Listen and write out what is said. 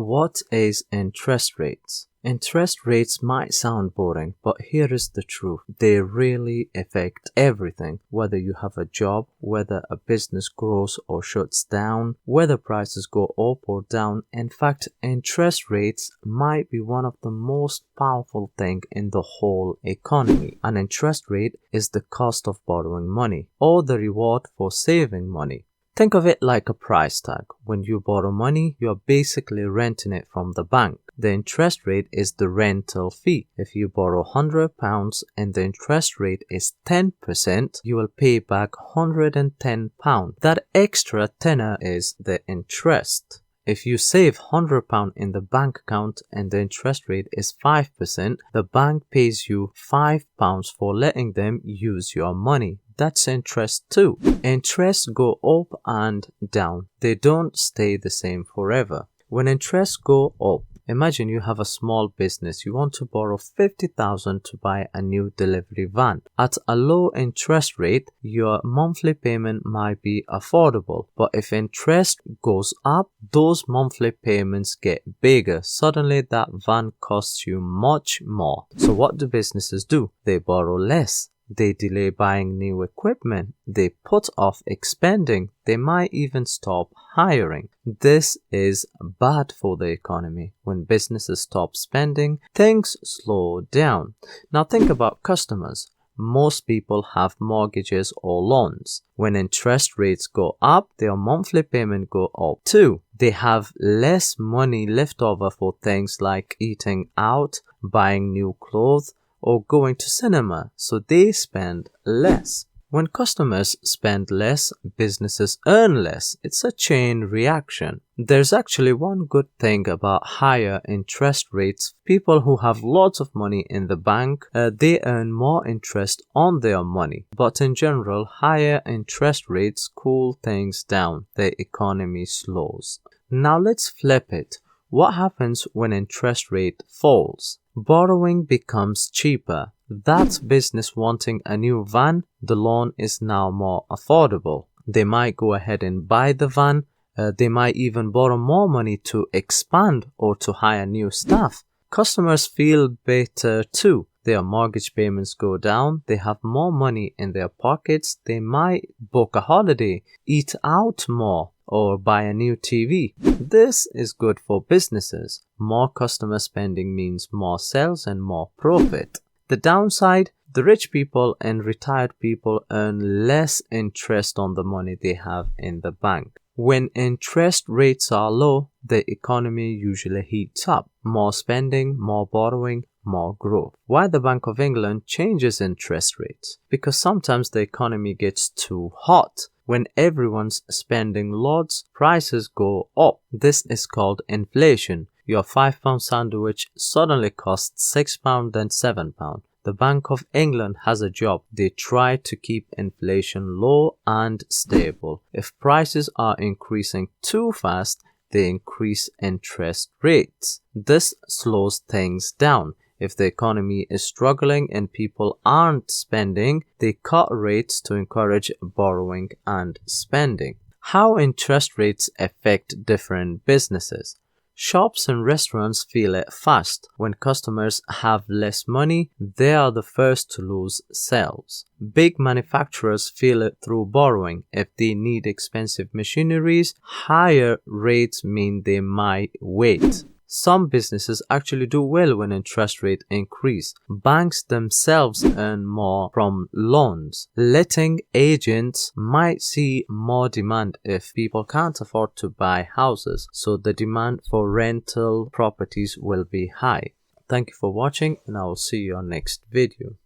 What is interest rates? Interest rates might sound boring, but here is the truth. They really affect everything. Whether you have a job, whether a business grows or shuts down, whether prices go up or down. In fact, interest rates might be one of the most powerful things in the whole economy. An interest rate is the cost of borrowing money or the reward for saving money. Think of it like a price tag. When you borrow money, you're basically renting it from the bank. The interest rate is the rental fee. If you borrow £100 and the interest rate is 10%, you will pay back £110. That extra tenner is the interest. If you save £100 in the bank account and the interest rate is 5%, the bank pays you £5 for letting them use your money. That's interest too. Interests go up and down. They don't stay the same forever. When interests go up, imagine you have a small business. You want to borrow $50,000 to buy a new delivery van. At a low interest rate, your monthly payment might be affordable. But if interest goes up, those monthly payments get bigger. Suddenly that van costs you much more. So what do businesses do? They borrow less. They delay buying new equipment. They put off expanding. They might even stop hiring. This is bad for the economy. When businesses stop spending, things slow down. Now think about customers. Most people have mortgages or loans. When interest rates go up, their monthly payment go up too. They have less money left over for things like eating out, buying new clothes, or going to cinema, so they spend less. When customers spend less, businesses earn less. It's a chain reaction. There's actually one good thing about higher interest rates. People who have lots of money in the bank, they earn more interest on their money. But in general, higher interest rates cool things down. The economy slows. Now let's flip it. What happens when interest rate falls? Borrowing becomes cheaper. That's business wanting a new van. The loan is now more affordable. They might go ahead and buy the van. They might even borrow more money to expand or to hire new staff. Customers feel better too. Their mortgage payments go down. They have more money in their pockets. They might book a holiday, eat out more, or buy a new TV. This is good for businesses. More customer spending means more sales and more profit. The downside, the rich people and retired people earn less interest on the money they have in the bank. When interest rates are low, the economy usually heats up. More spending, more borrowing, more growth. Why the Bank of England changes interest rates? Because sometimes the economy gets too hot. When everyone's spending loads, prices go up. This is called inflation. Your £5 sandwich suddenly costs £6 then £7. The Bank of England has a job. They try to keep inflation low and stable. If prices are increasing too fast, they increase interest rates. This slows things down. If the economy is struggling and people aren't spending, they cut rates to encourage borrowing and spending. How interest rates affect different businesses? Shops and restaurants feel it fast. When customers have less money, they are the first to lose sales. Big manufacturers feel it through borrowing. If they need expensive machineries, higher rates mean they might wait. Some businesses actually do well when interest rates increase. Banks themselves earn more from loans. Letting agents might see more demand if people can't afford to buy houses, so the demand for rental properties will be high. Thank you for watching, and I will see you on next video.